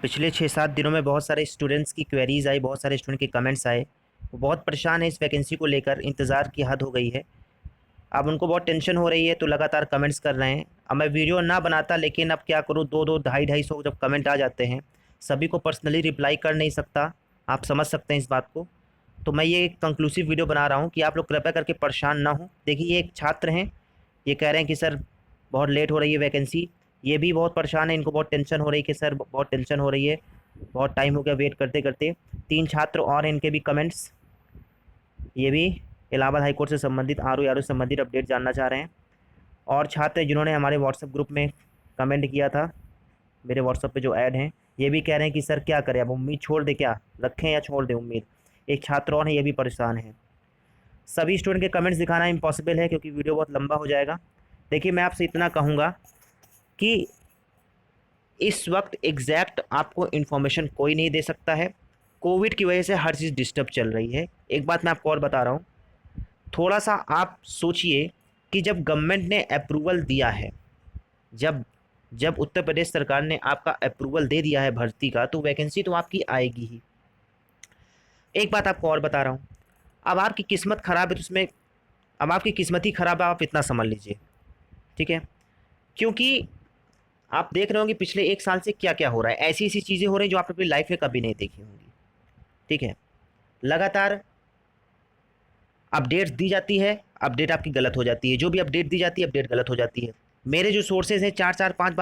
पिछले 6-7 दिनों में बहुत सारे स्टूडेंट्स की क्वेरीज आई, बहुत सारे स्टूडेंट के कमेंट्स आए। वो बहुत परेशान है इस वैकेंसी को लेकर, इंतज़ार की हद हो गई है। अब उनको बहुत टेंशन हो रही है तो लगातार कमेंट्स कर रहे हैं। अब मैं वीडियो ना बनाता, लेकिन अब क्या करूँ, 2-2, 250-250 जब कमेंट आ जाते हैं, सभी को पर्सनली रिप्लाई कर नहीं सकता। आप समझ सकते हैं इस बात को। तो मैं ये कंक्लूसिव वीडियो बना रहा हूँ कि आप लोग कृपया करके परेशान ना हो। देखिए, ये एक छात्र हैं, ये कह रहे हैं कि सर बहुत लेट हो रही है वैकेंसी। ये भी बहुत परेशान है, इनको बहुत टेंशन हो रही है कि सर बहुत टेंशन हो रही है, बहुत टाइम हो गया वेट करते करते। 3 छात्र और हैं, इनके भी कमेंट्स। ये भी इलाहाबाद हाई कोर्ट से संबंधित, आर ओ से संबंधित अपडेट जानना चाह रहे हैं। और छात्र जिन्होंने हमारे व्हाट्सएप ग्रुप में कमेंट किया था, मेरे व्हाट्सएप पे जो ऐड हैं, ये भी कह रहे हैं कि सर क्या करें, अब उम्मीद छोड़ दें, क्या रखें या छोड़ दें उम्मीद। एक छात्र और हैं, ये भी परेशान हैं। सभी स्टूडेंट के कमेंट्स दिखाना इम्पॉसिबल है क्योंकि वीडियो बहुत लंबा हो जाएगा। देखिए, मैं आपसे इतना कहूँगा कि इस वक्त एग्जैक्ट आपको इन्फॉर्मेशन कोई नहीं दे सकता है। कोविड की वजह से हर चीज़ डिस्टर्ब चल रही है। एक बात मैं आपको और बता रहा हूँ, थोड़ा सा आप सोचिए कि जब गवर्नमेंट ने अप्रूवल दिया है, जब जब उत्तर प्रदेश सरकार ने आपका अप्रूवल दे दिया है भर्ती का, तो वैकेंसी तो आपकी आएगी ही। एक बात आपको और बता रहा हूँ, अब आपकी किस्मत ख़राब है तो उसमें, अब आपकी किस्मत ही ख़राब है, आप इतना समझ लीजिए, ठीक है। क्योंकि आप देख रहे होंगे पिछले 1 साल से क्या क्या हो रहा है, ऐसी ऐसी चीज़ें हो रही हैं जो आपने अपनी लाइफ में कभी नहीं देखी होंगी, ठीक है। लगातार अपडेट्स दी जाती है, अपडेट आपकी गलत हो जाती है। जो भी अपडेट दी जाती है, अपडेट गलत हो जाती है। मेरे जो सोर्सेज हैं, 4-4, 5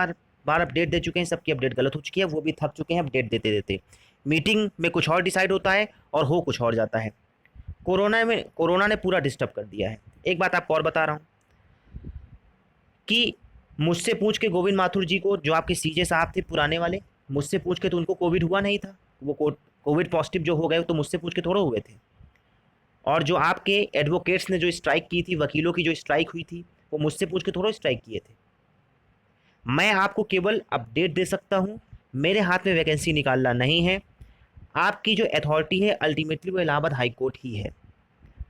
बार अपडेट दे चुके हैं, सबकी अपडेट गलत हो चुकी है। वो भी थक चुके हैं अपडेट देते देते। मीटिंग में कुछ और डिसाइड होता है और हो कुछ और जाता है। कोरोना ने पूरा डिस्टर्ब कर दिया है। एक बात आपको और बता रहा हूँ कि मुझसे पूछ के गोविंद माथुर जी को, जो आपके सीजे साहब थे पुराने वाले, मुझसे पूछ के तो उनको कोविड हुआ नहीं था। वो कोविड पॉजिटिव जो हो गए तो मुझसे पूछ के थोड़ा हुए थे। और जो आपके एडवोकेट्स ने जो स्ट्राइक की थी, वकीलों की जो स्ट्राइक हुई थी, वो मुझसे पूछ के थोड़ा स्ट्राइक किए थे। मैं आपको केवल अपडेट दे सकता हूँ, मेरे हाथ में वैकेंसी निकालना नहीं है। आपकी जो अथॉरिटी है अल्टीमेटली वो इलाहाबाद हाई कोर्ट ही है।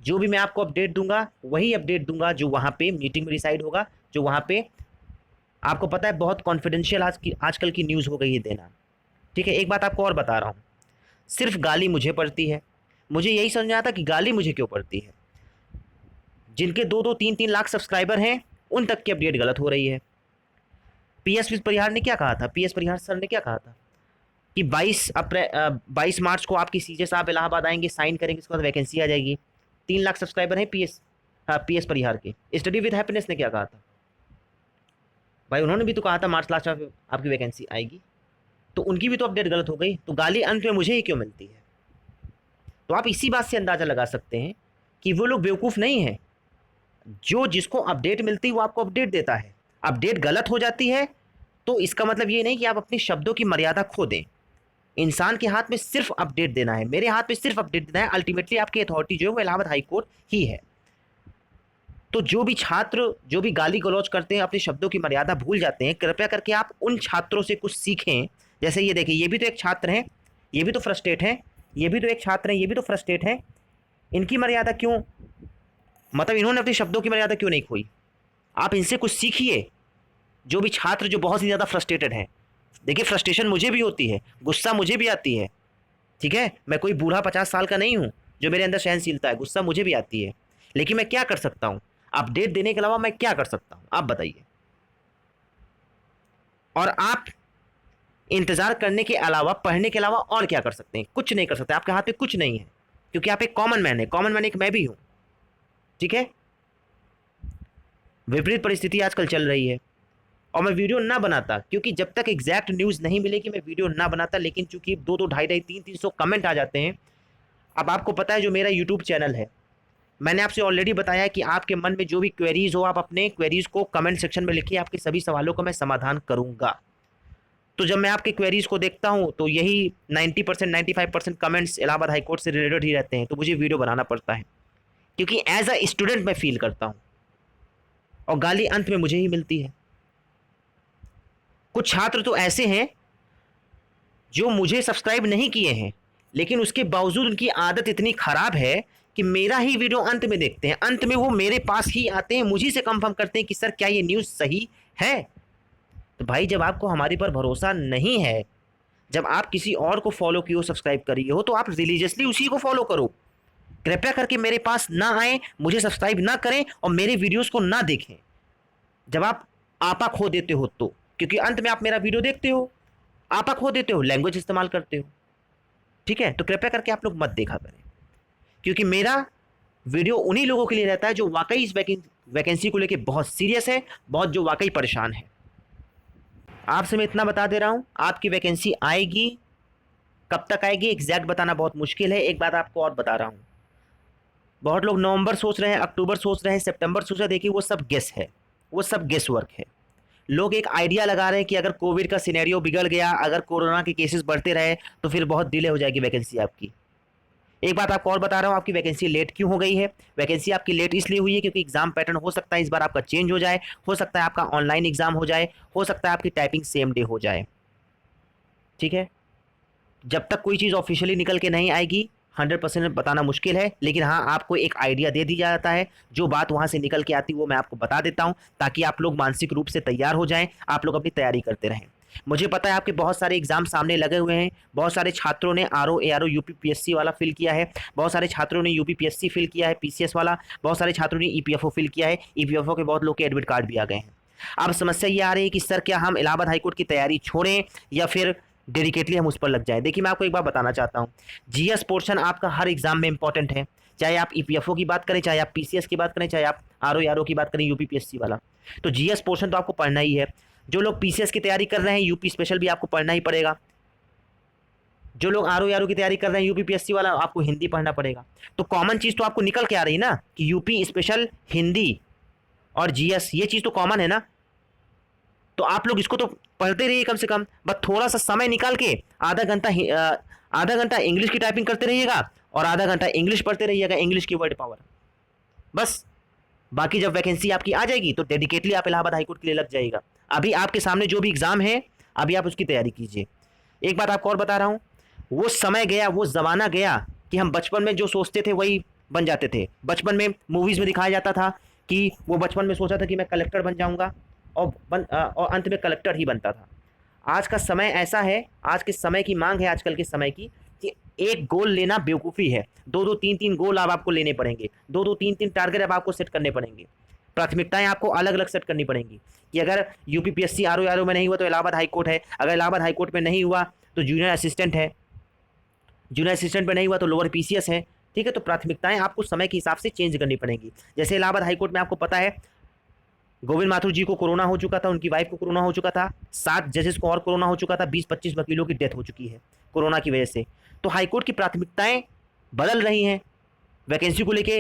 जो भी मैं आपको अपडेट दूंगा, वही अपडेट दूंगा जो वहाँ पे मीटिंग में डिसाइड होगा, जो वहाँ पे, आपको पता है बहुत कॉन्फिडेंशियल आजकल की न्यूज़ हो गई है देना, ठीक है। एक बात आपको और बता रहा हूँ, सिर्फ गाली मुझे पड़ती है। मुझे यही समझ में आता कि गाली मुझे क्यों पड़ती है। जिनके 2-2, 3-3 लाख सब्सक्राइबर हैं, उन तक की अपडेट गलत हो रही है। पीएस परिहार ने क्या कहा था, पीएस परिहार सर ने क्या कहा था कि 22 मार्च को आपकी सीजे साहब इलाहाबाद आएंगे, साइन करेंगे, उसके बाद वैकेंसी आ जाएगी। 3 लाख सब्सक्राइबर हैं पीएस परिहार के। स्टडी विद हैप्पीनेस ने क्या कहा था भाई, उन्होंने भी तो कहा था मार्च लास्ट में आपकी वैकेंसी आएगी। तो उनकी भी तो अपडेट गलत हो गई, तो गाली अंत में मुझे ही क्यों मिलती है। तो आप इसी बात से अंदाज़ा लगा सकते हैं कि वो लोग बेवकूफ़ नहीं हैं। जो जिसको अपडेट मिलती है वो आपको अपडेट देता है। अपडेट गलत हो जाती है तो इसका मतलब ये नहीं कि आप अपने शब्दों की मर्यादा खो दें। इंसान के हाथ में सिर्फ अपडेट देना है, मेरे हाथ में सिर्फ अपडेट देना है। अल्टीमेटली आपकी अथॉरिटी जो है वो इलाहाबाद हाई कोर्ट ही है। तो जो भी छात्र जो भी गाली गलौज करते हैं, अपने शब्दों की मर्यादा भूल जाते हैं, कृपया करके आप उन छात्रों से कुछ सीखें। जैसे ये देखिए, ये भी तो एक छात्र हैं, ये भी तो फ्रस्ट्रेट हैं, ये भी तो एक छात्र हैं, ये भी तो फ्रस्ट्रेट हैं। इनकी मर्यादा क्यों, मतलब इन्होंने अपने शब्दों की मर्यादा क्यों नहीं खोई। आप इनसे कुछ सीखिए, जो भी छात्र जो बहुत ही ज़्यादा फ्रस्ट्रेटेड हैं। देखिए, फ्रस्ट्रेशन मुझे भी होती है, गुस्सा मुझे भी आती है, ठीक है। मैं कोई बूढ़ा 50 साल का नहीं हूँ जो मेरे अंदर सहनशीलता है, गुस्सा मुझे भी आती है। लेकिन मैं क्या कर सकता हूँ, अपडेट देने के अलावा मैं क्या कर सकता हूँ, आप बताइए। और आप इंतज़ार करने के अलावा, पढ़ने के अलावा और क्या कर सकते हैं, कुछ नहीं कर सकते। आपके हाथ में कुछ नहीं है, क्योंकि आप एक कॉमन मैन है। कॉमन मैन एक मैं भी हूँ, ठीक है। विपरीत परिस्थिति आजकल चल रही है और मैं वीडियो ना बनाता, क्योंकि जब तक एग्जैक्ट न्यूज़ नहीं मिलेगी मैं वीडियो ना बनाता। लेकिन चूंकि 2-2, 250, 300 कमेंट आ जाते हैं। अब आपको पता है जो मेरा यूट्यूब चैनल है, मैंने आपसे ऑलरेडी बताया है कि आपके मन में जो भी क्वेरीज हो, आप अपने क्वेरीज को कमेंट सेक्शन में लिखिए, आपके सभी सवालों का मैं समाधान करूंगा। तो जब मैं आपके क्वेरीज को देखता हूं तो यही 90%, 95% कमेंट्स इलाहाबाद हाईकोर्ट से रिलेटेड ही रहते हैं। तो मुझे वीडियो बनाना पड़ता है, क्योंकि एज अ स्टूडेंट मैं फील करता हूं, और गाली अंत में मुझे ही मिलती है। कुछ छात्र तो ऐसे हैं जो मुझे सब्सक्राइब नहीं किए हैं, लेकिन उसके बावजूद उनकी आदत इतनी खराब है कि मेरा ही वीडियो अंत में देखते हैं। अंत में वो मेरे पास ही आते हैं, मुझी से कंफर्म करते हैं कि सर क्या ये न्यूज़ सही है। तो भाई, जब आपको हमारे पर भरोसा नहीं है जब आप किसी और को फॉलो किए हो, सब्सक्राइब करिए हो, तो आप रिलीजियसली उसी को फॉलो करो। कृपया करके मेरे पास ना आए, मुझे सब्सक्राइब ना करें और मेरे वीडियोस को ना देखें जब आप आपा खो देते हो तो, क्योंकि अंत में आप मेरा वीडियो देखते हो, आपा खो देते हो, लैंग्वेज इस्तेमाल करते हो। ठीक है, तो कृपया करके आप लोग मत देखा करें, क्योंकि मेरा वीडियो उन्हीं लोगों के लिए रहता है जो वाकई इस वैकेंसी को लेके बहुत सीरियस है, बहुत जो वाकई परेशान है। आपसे मैं इतना बता दे रहा हूं, आपकी वैकेंसी आएगी, कब तक आएगी एग्जैक्ट बताना बहुत मुश्किल है। एक बात आपको और बता रहा हूं, बहुत लोग नवंबर सोच रहे हैं, अक्टूबर सोच रहे हैं, सितंबर सोच रहे हैं, देखिए वो सब गेस है, वो सब गेस वर्क है। लोग एक आइडिया लगा रहे हैं कि अगर कोविड का सिनेरियो बिगड़ गया, अगर कोरोना के केसेस बढ़ते रहे तो फिर बहुत डिले हो जाएगी वैकेंसी आपकी। एक बात आपको और बता रहा हूँ, आपकी वैकेंसी लेट क्यों हो गई है। वैकेंसी आपकी लेट इसलिए हुई है क्योंकि एग्जाम पैटर्न हो सकता है इस बार आपका चेंज हो जाए, हो सकता है आपका ऑनलाइन एग्जाम हो जाए, हो सकता है आपकी टाइपिंग सेम डे हो जाए। ठीक है, जब तक कोई चीज़ ऑफिशियली निकल के नहीं आएगी 100% बताना मुश्किल है, लेकिन हाँ आपको एक आइडिया दे दिया जाता है। जो बात वहाँ से निकल के आती है वो मैं आपको बता देता हूँ, ताकि आप लोग मानसिक रूप से तैयार हो जाएं, आप लोग अपनी तैयारी करते रहें। मुझे पता है आपके बहुत सारे एग्जाम सामने लगे हुए हैं, बहुत सारे छात्रों ने आरओ एआरओ यूपीपीएससी वाला फिल किया है, बहुत सारे छात्रों ने यूपीपीएससी फिल किया है पीसीएस वाला, बहुत सारे छात्रों ने ईपीएफओ फिल किया है, ईपीएफओ के बहुत लोग के एडमिट कार्ड भी आ गए हैं। अब समस्या ये आ रही है कि सर क्या हम इलाहाबाद हाईकोर्ट की तैयारी छोड़ें या फिर डेडिकेटली हम उस पर लग जाएं। देखिए मैं आपको एक बात बताना चाहता हूँ, जीएस पोर्शन आपका हर एग्जाम में इंपॉर्टेंट है, चाहे आप ईपीएफओ की बात करें, चाहे आप पीसीएस की बात करें, चाहे आप आरओ की बात करें, यूपीपीएससी वाला, तो जीएस पोर्शन तो आपको पढ़ना ही है। जो लोग पीसीएस की तैयारी कर रहे हैं यूपी स्पेशल भी आपको पढ़ना ही पड़ेगा, जो लोग आरओ की तैयारी कर रहे हैं यूपीपीएससी वाला आपको हिंदी पढ़ना पड़ेगा। तो कॉमन चीज़ तो आपको निकल के आ रही ना कि यूपी स्पेशल हिंदी और जीएस, ये चीज़ तो कॉमन है ना। तो आप लोग इसको तो पढ़ते रहिए कम से कम, बस थोड़ा सा समय निकाल के आधा घंटा इंग्लिश की टाइपिंग करते रहिएगा और आधा घंटा इंग्लिश पढ़ते रहिएगा, इंग्लिश की वर्ड पावर, बस। बाकी जब वैकेंसी आपकी आ जाएगी तो डेडिकेटली आप इलाहाबाद हाईकोर्ट के लिए लग जाएगा। अभी आपके सामने जो भी एग्जाम है अभी आप उसकी तैयारी कीजिए। एक बात आपको और बता रहा हूँ, वो समय गया, वो ज़माना गया कि हम बचपन में जो सोचते थे वही बन जाते थे। बचपन में मूवीज़ में दिखाया जाता था कि वो बचपन में सोचा था कि मैं कलेक्टर बन जाऊंगा और अंत में कलेक्टर ही बनता था। आज का समय ऐसा है, आज के समय की मांग है आजकल के समय की, कि एक गोल लेना बेवकूफ़ी है, दो दो तीन तीन गोल अब आपको लेने पड़ेंगे, दो दो तीन तीन टारगेट अब आपको सेट करने पड़ेंगे, प्राथमिकताएं आपको अलग अलग सेट करनी पड़ेंगी कि अगर यूपीपीएससी आरओ में नहीं हुआ तो इलाहाबाद हाईकोर्ट है, अगर इलाहाबाद हाईकोर्ट में नहीं हुआ तो जूनियर असिस्टेंट है, जूनियर असिस्टेंट में नहीं हुआ तो लोअर पीसीएस है। ठीक है, तो प्राथमिकताएं आपको समय के हिसाब से चेंज करनी पड़ेंगी। जैसे इलाहाबाद हाईकोर्ट में आपको पता है गोविंद माथुर जी को कोरोना हो चुका था, उनकी वाइफ को कोरोना हो चुका था, 7 जजेस को और कोरोना हो चुका था, 20-25 वकीलों की डेथ हो चुकी है कोरोना की वजह से। तो हाईकोर्ट की प्राथमिकताएं बदल रही हैं वैकेंसी को लेके,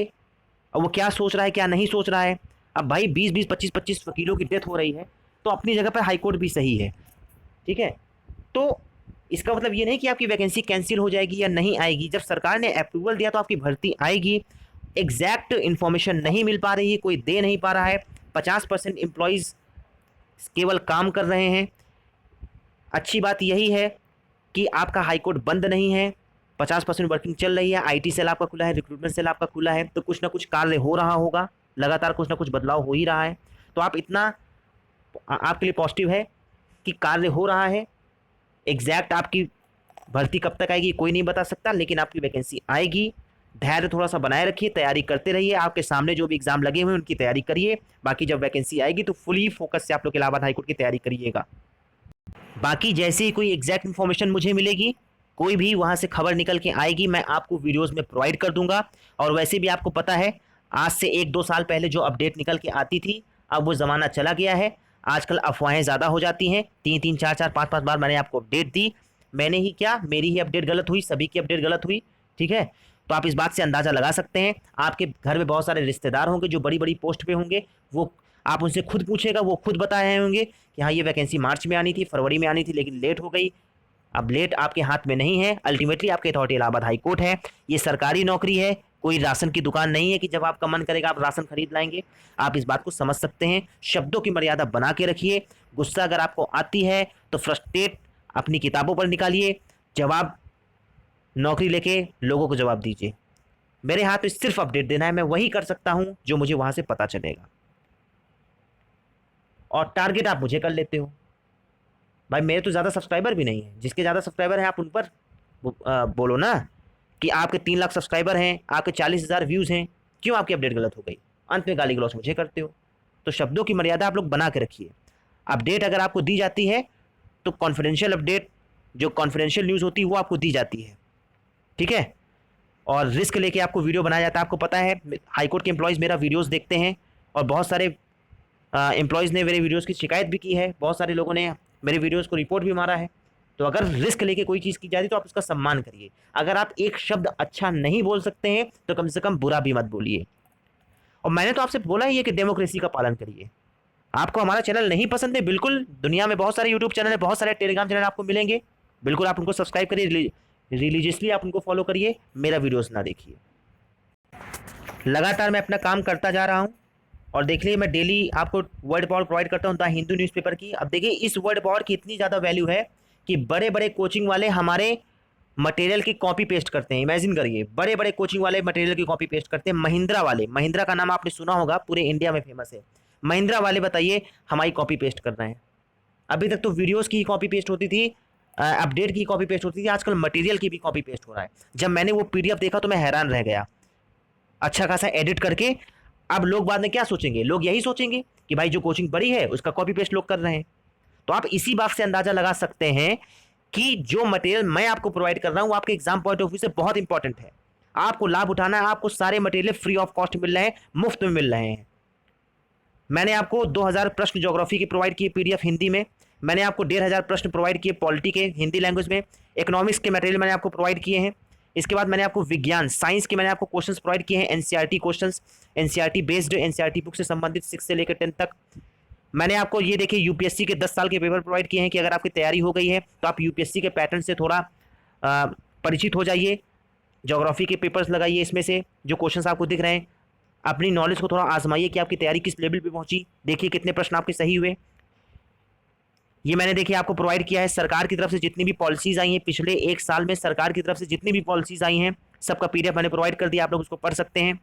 अब वो क्या सोच रहा है क्या नहीं सोच रहा है। अब भाई 20-20 25-25 वकीलों की डेथ हो रही है, तो अपनी जगह पर हाईकोर्ट भी सही है। ठीक है, तो इसका मतलब ये नहीं कि आपकी वैकेंसी कैंसिल हो जाएगी या नहीं आएगी। जब सरकार ने अप्रूवल दिया तो आपकी भर्ती आएगी। एग्जैक्ट इन्फॉर्मेशन नहीं मिल पा रही है, कोई दे नहीं पा रहा है, 50% एम्प्लॉयज़ केवल काम कर रहे हैं। अच्छी बात यही है कि आपका हाईकोर्ट बंद नहीं है, 50% वर्किंग चल रही है, आईटी सेल आपका खुला है, रिक्रूटमेंट सेल आपका खुला है, तो कुछ ना कुछ कार्य हो रहा होगा, लगातार कुछ ना कुछ बदलाव हो ही रहा है। तो आप इतना आपके लिए पॉजिटिव है कि कार्य हो रहा है। एग्जैक्ट आपकी भर्ती कब तक आएगी कोई नहीं बता सकता, लेकिन आपकी वैकेंसी आएगी। धैर्य थोड़ा सा बनाए रखिए, तैयारी करते रहिए, आपके सामने जो भी एग्जाम लगे हुए हैं उनकी तैयारी करिए। बाकी जब वैकेंसी आएगी तो फुली फोकस से आप लोग इलाहाबाद हाईकोर्ट की तैयारी करिएगा। बाकी जैसे ही कोई एग्जैक्ट इन्फॉर्मेशन मुझे मिलेगी, कोई भी वहाँ से खबर निकल के आएगी, मैं आपको वीडियोज़ में प्रोवाइड कर दूंगा। और वैसे भी आपको पता है आज से 1-2 साल पहले जो अपडेट निकल के आती थी, अब वो ज़माना चला गया है। आजकल अफवाहें ज़्यादा हो जाती हैं, 3-3 4-4 5-5 बार मैंने आपको अपडेट दी, मैंने ही क्या, मेरी ही अपडेट गलत हुई, सभी की अपडेट गलत हुई। ठीक है, तो आप इस बात से अंदाज़ा लगा सकते हैं। आपके घर में बहुत सारे रिश्तेदार होंगे जो बड़ी बड़ी पोस्ट पे होंगे, वो आप उनसे खुद पूछेगा, वो खुद बता रहे होंगे कि हाँ ये वैकेंसी मार्च में आनी थी, फरवरी में आनी थी, लेकिन लेट हो गई। अब लेट आपके हाथ में नहीं है, अल्टीमेटली आपके अथॉरिटी इलाहाबाद हाई कोर्ट है। ये सरकारी नौकरी है, कोई राशन की दुकान नहीं है कि जब आपका मन करेगा आप राशन खरीद लाएंगे। आप इस बात को समझ सकते हैं, शब्दों की मर्यादा बना के रखिए। गुस्सा अगर आपको आती है तो फ्रस्ट्रेट अपनी किताबों पर निकालिए, जवाब नौकरी लेके लोगों को जवाब दीजिए। मेरे हाथ में सिर्फ अपडेट देना है, मैं वही कर सकता हूं जो मुझे वहां से पता चलेगा, और टारगेट आप मुझे कर लेते हो। भाई मेरे तो ज़्यादा सब्सक्राइबर भी नहीं है, जिसके ज़्यादा सब्सक्राइबर हैं आप उन पर बोलो ना कि आपके 3 लाख सब्सक्राइबर हैं, आपके 40,000 व्यूज़ हैं, क्यों आपकी अपडेट गलत हो गई? अंत में गाली गलौज मुझे करते हो। तो शब्दों की मर्यादा आप लोग बना के रखिए। अपडेट अगर आपको दी जाती है तो कॉन्फिडेंशियल अपडेट, जो कॉन्फिडेंशियल न्यूज़ होती है वो आपको दी जाती है, ठीक है। और रिस्क लेके आपको वीडियो बनाया जाता है। आपको पता है हाईकोर्ट के एम्प्लॉयज़ मेरा वीडियोस देखते हैं और बहुत सारे एम्प्लॉयज़ ने मेरे वीडियोस की शिकायत भी की है, बहुत सारे लोगों ने मेरे वीडियोस को रिपोर्ट भी मारा है। तो अगर रिस्क लेके कोई चीज़ की जाती है तो आप उसका सम्मान करिए। अगर आप एक शब्द अच्छा नहीं बोल सकते हैं तो कम से कम बुरा भी मत बोलिए। और मैंने तो आपसे बोला ही है कि डेमोक्रेसी का पालन करिए। आपको हमारा चैनल नहीं पसंद है, बिल्कुल दुनिया में बहुत सारे यूट्यूब चैनल है, बहुत सारे टेलीग्राम चैनल आपको मिलेंगे, बिल्कुल आप उनको सब्सक्राइब करिए, रिलीजियसली आप उनको फॉलो करिए, मेरा वीडियोस ना देखिए। लगातार मैं अपना काम करता जा रहा हूँ और देख लीजिए मैं डेली आपको वर्ड पावर प्रोवाइड करता हूँ द हिंदू न्यूज़पेपर की। अब देखिए इस वर्ड पावर की इतनी ज़्यादा वैल्यू है कि बड़े बड़े कोचिंग वाले हमारे मटेरियल की कॉपी पेस्ट करते हैं। इमेजिन करिए, बड़े बड़े कोचिंग वाले मटेरियल की कॉपी पेस्ट करते हैं। महिंद्रा वाले, महिंद्रा का नाम आपने सुना होगा, पूरे इंडिया में फेमस है। महिंद्रा वाले बताइए हमारी कॉपी पेस्ट कर रहे हैं। अभी तक तो वीडियोस की कॉपी पेस्ट होती थी, अपडेट की कॉपी पेस्ट होती थी, आजकल मटेरियल की भी कॉपी पेस्ट हो रहा है। जब मैंने वो पीडीएफ देखा तो मैं हैरान रह गया, अच्छा खासा एडिट करके। अब लोग बाद में क्या सोचेंगे? लोग यही सोचेंगे कि भाई जो कोचिंग बड़ी है उसका कॉपी पेस्ट लोग कर रहे हैं। तो आप इसी बात से अंदाजा लगा सकते हैं कि जो मटेरियल मैं आपको प्रोवाइड कर रहा हूं वो आपके एग्जाम पॉइंट ऑफ व्यू से बहुत इंपॉर्टेंट है। आपको लाभ उठाना है, आपको सारे मटेरियल फ्री ऑफ कॉस्ट मिल रहे हैं, मुफ्त में मिल रहे हैं। मैंने आपको 2000 प्रश्न ज्योग्राफी के प्रोवाइड किए पीडीएफ हिंदी में, मैंने आपको 1500 प्रश्न प्रोवाइड किए पॉलिटी के हिंदी लैंग्वेज में, इकोनॉमिक्स के मटेरियल मैंने आपको प्रोवाइड किए हैं। इसके बाद मैंने आपको विज्ञान साइंस के मैंने आपको क्वेश्चंस प्रोवाइड किए हैं, NCERT questions, NCERT based, NCERT book से संबंधित 6 से लेकर 10 तक। मैंने आपको ये देखिए यूपीएससी के 10 साल के पेपर प्रोवाइड किए हैं कि अगर आपकी तैयारी हो गई है तो आप यूपीएससी के पैटर्न से थोड़ा परिचित हो जाइए, ज्योग्राफी के पेपर्स लगाइए, इसमें से जो क्वेश्चंस आपको दिख रहे हैं अपनी नॉलेज को थोड़ा आजमाइए कि आपकी तैयारी किस लेवल पे पहुंची, देखिए कितने प्रश्न आपके सही हुए। ये मैंने देखिए आपको प्रोवाइड किया है सरकार की तरफ से जितनी भी पॉलिसीज आई हैं पिछले 1 साल में, सरकार की तरफ से जितनी भी पॉलिसीज आई हैं सबका पीडीएफ मैंने प्रोवाइड कर दिया, आप लोग उसको पढ़ सकते हैं।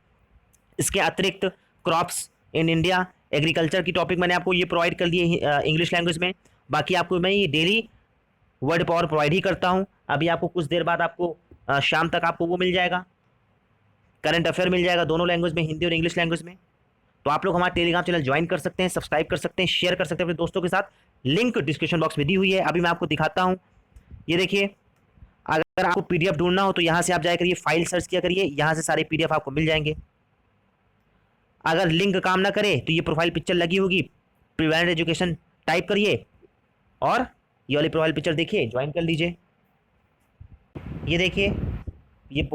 इसके अतिरिक्त क्रॉप्स इन इंडिया, एग्रीकल्चर की टॉपिक मैंने आपको ये प्रोवाइड कर दिए इंग्लिश लैंग्वेज में। बाकी आपको मैं ये डेली वर्ड पावर प्रोवाइड ही करता हूँ। अभी आपको कुछ देर बाद आपको शाम तक आपको वो मिल जाएगा, करंट अफेयर मिल जाएगा, दोनों लैंग्वेज में, हिंदी और इंग्लिश लैंग्वेज में। तो आप लोग हमारा टेलीग्राम चैनल ज्वाइन कर सकते हैं, सब्सक्राइब कर सकते हैं, शेयर कर सकते हैं अपने दोस्तों के साथ। लिंक डिस्क्रिप्शन बॉक्स में दी हुई है। अभी मैं आपको दिखाता हूँ, ये देखिए, अगर आपको पीडीएफ ढूंढना हो तो यहाँ से आप जाया करिए, फाइल सर्च किया करिए, यहाँ से सारे पीडीएफ आपको मिल जाएंगे। अगर लिंक काम ना करे तो ये प्रोफाइल पिक्चर लगी होगी, प्रिवेंट एजुकेशन टाइप करिए और ये वाली प्रोफाइल पिक्चर देखिए, ज्वाइन कर लीजिए। ये देखिए, ये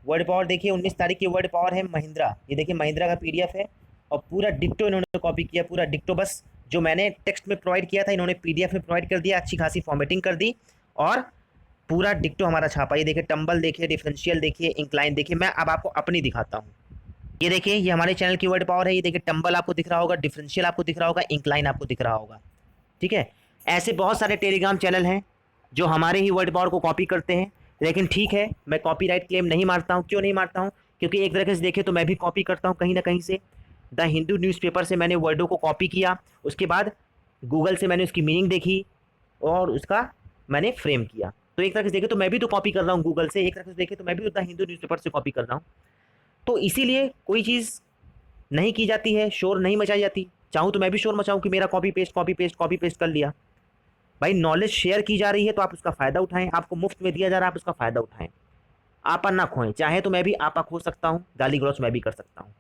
वर्ड पावर देखिए, 19 तारीख की वर्ड पावर है महिंद्रा। ये देखिए महिंद्रा का पीडीएफ है और पूरा डिक्टो इन्होंने कॉपी किया, पूरा डिक्टो। बस जो मैंने टेक्स्ट में प्रोवाइड किया था इन्होंने पीडीएफ में प्रोवाइड कर दिया, अच्छी खासी फॉर्मेटिंग कर दी और पूरा डिक्टो हमारा छापा। ये देखिए टम्बल देखिए, डिफरेंशियल देखिए, इंक्लाइन देखिए। मैं अब आपको अपनी दिखाता हूँ। ये देखिए, ये हमारे चैनल की वर्ड पावर है। ये देखिए टम्बल आपको दिख रहा होगा, डिफरेंशियल आपको दिख रहा होगा, इंक्लाइन आपको दिख रहा होगा, ठीक है। ऐसे बहुत सारे टेलीग्राम चैनल हैं जो हमारे ही वर्ड पावर को कॉपी करते हैं, लेकिन ठीक है, मैं कॉपीराइट क्लेम नहीं मारता हूँ। क्यों नहीं मारता हूँ? क्योंकि एक तरीके से देखें तो मैं भी कॉपी करता हूँ कहीं ना कहीं से। द हिंदू न्यूज़पेपर से मैंने वर्डों को कॉपी किया, उसके बाद गूगल से मैंने उसकी मीनिंग देखी और उसका मैंने फ्रेम किया। तो एक तरह से देखें तो मैं भी तो कॉपी कर रहा हूँ गूगल से, एक तरह से देखें तो मैं भी द हिंदू न्यूज़पेपर से कॉपी कर रहा हूँ। तो इसीलिए कोई चीज़ नहीं की जाती है, शोर नहीं मचाई जाती। चाहूँ तो मैं भी शोर मचाऊँ कि मेरा copy paste copy paste copy paste कर लिया। भाई नॉलेज शेयर की जा रही है तो आप उसका फ़ायदा उठाएं, आपको मुफ्त में दिया जा रहा है आप उसका फ़ायदा उठाएं, आपा ना खोएं। चाहे तो मैं भी आपा खो सकता हूँ, गाली गलौज मैं भी कर सकता हूँ।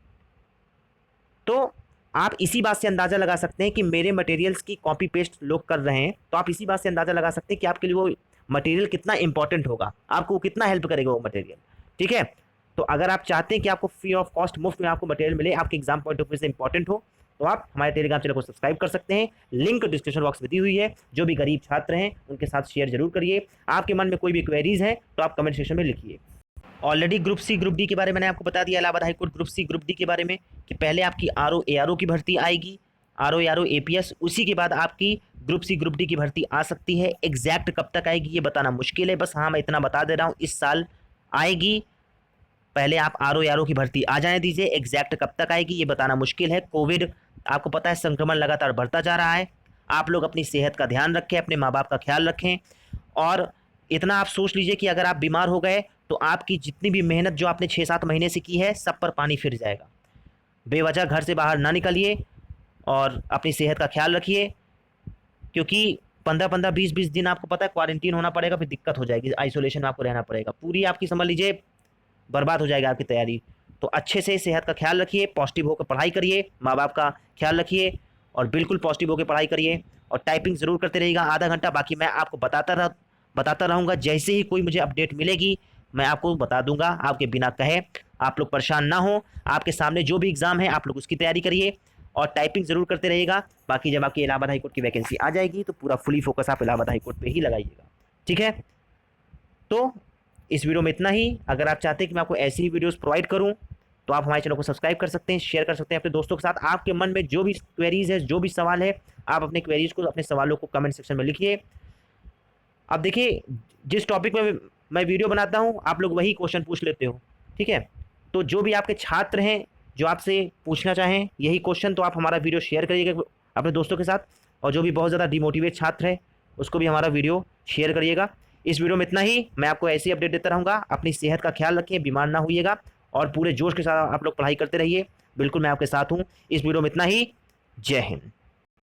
तो आप इसी बात से अंदाज़ा लगा सकते हैं कि मेरे मटेरियल्स की कॉपी पेस्ट लोग कर रहे हैं, तो आप इसी बात से अंदाज़ा लगा सकते हैं कि आपके लिए वो मटेरियल कितना इंपॉर्टेंट होगा, आपको कितना हेल्प करेगा वो मटेरियल, ठीक है। तो अगर आप चाहते हैं कि आपको फ्री ऑफ कॉस्ट मुफ्त में आपको मटेरियल मिले, आपके एग्जाम पॉइंट ऑफ व्यू से इंपॉर्टेंट हो, तो आप हमारे टेलीग्राम चैनल को सब्सक्राइब कर सकते हैं। लिंक डिस्क्रिप्शन बॉक्स में दी हुई है। जो भी गरीब छात्र हैं उनके साथ शेयर जरूर करिए। आपके मन में कोई भी क्वेरीज हैं तो आप कमेंट सेक्शन में लिखिए। Already group C group D के बारे में मैंने आपको बता दिया, Allahabad high court group C group D के बारे में, कि पहले आपकी आरओ एआरओ की भर्ती आएगी, आरओ एआरओ एपीएस, उसी के बाद आपकी ग्रुप सी ग्रुप डी की भर्ती आ सकती है। एग्जैक्ट कब तक आएगी ये बताना मुश्किल है, बस हाँ मैं इतना बता दे रहा हूँ, इस साल आएगी। पहले आप आरओ एआरओ की भर्ती आ जाने दीजिए, एग्जैक्ट कब तक आएगी ये बताना मुश्किल है। कोविड आपको पता है संक्रमण लगातार बढ़ता जा रहा है, आप लोग अपनी सेहत का ध्यान रखें, अपने माँ बाप का ख्याल रखें। और इतना आप सोच लीजिए कि अगर आप बीमार हो गए तो आपकी जितनी भी मेहनत जो आपने 6-7 महीने से की है, सब पर पानी फिर जाएगा। बेवजह घर से बाहर ना निकलिए और अपनी सेहत का ख्याल रखिए, क्योंकि 15-15, 20-20 दिन आपको पता है क्वारंटीन होना पड़ेगा, फिर दिक्कत हो जाएगी, आइसोलेशन में आपको रहना पड़ेगा, पूरी आपकी समझ लीजिए बर्बाद हो जाएगी आपकी तैयारी। तो अच्छे से सेहत का ख्याल रखिए, पॉजिटिव होकर पढ़ाई करिए, माँ बाप का ख्याल रखिए और बिल्कुल पॉजिटिव होकर पढ़ाई करिए। और टाइपिंग ज़रूर करते रहिएगा आधा घंटा। बाकी मैं आपको बताता रहूँगा, जैसे ही कोई मुझे अपडेट मिलेगी मैं आपको बता दूंगा, आपके बिना कहे। आप लोग परेशान ना हो, आपके सामने जो भी एग्ज़ाम है आप लोग उसकी तैयारी करिए और टाइपिंग ज़रूर करते रहिएगा। बाकी जब आपकी इलाहाबाद हाईकोर्ट की वैकेंसी आ जाएगी तो पूरा फुली फोकस आप इलाहाबाद हाईकोर्ट पे ही लगाइएगा, ठीक है। तो इस वीडियो में इतना ही। अगर आप चाहते हैं कि मैं आपको ऐसी ही वीडियोस प्रोवाइड करूं तो आप हमारे चैनल को सब्सक्राइब कर सकते हैं, शेयर कर सकते हैं अपने दोस्तों के साथ। आपके मन में जो भी क्वेरीज है, जो भी सवाल है, आप अपने क्वेरीज को, अपने सवालों को कमेंट सेक्शन में लिखिए। अब देखिए, जिस टॉपिक में मैं वीडियो बनाता हूँ आप लोग वही क्वेश्चन पूछ लेते हो, ठीक है। तो जो भी आपके छात्र हैं जो आपसे पूछना चाहें यही क्वेश्चन, तो आप हमारा वीडियो शेयर करिएगा अपने दोस्तों के साथ। और जो भी बहुत ज़्यादा डिमोटिवेट छात्र है उसको भी हमारा वीडियो शेयर करिएगा। इस वीडियो में इतना ही। मैं आपको ऐसी अपडेट देता रहूँगा। अपनी सेहत का ख्याल रखिए, बीमार ना होइएगा और पूरे जोश के साथ आप लोग पढ़ाई करते रहिए। बिल्कुल मैं आपके साथ हूँ। इस वीडियो में इतना ही। जय हिंद।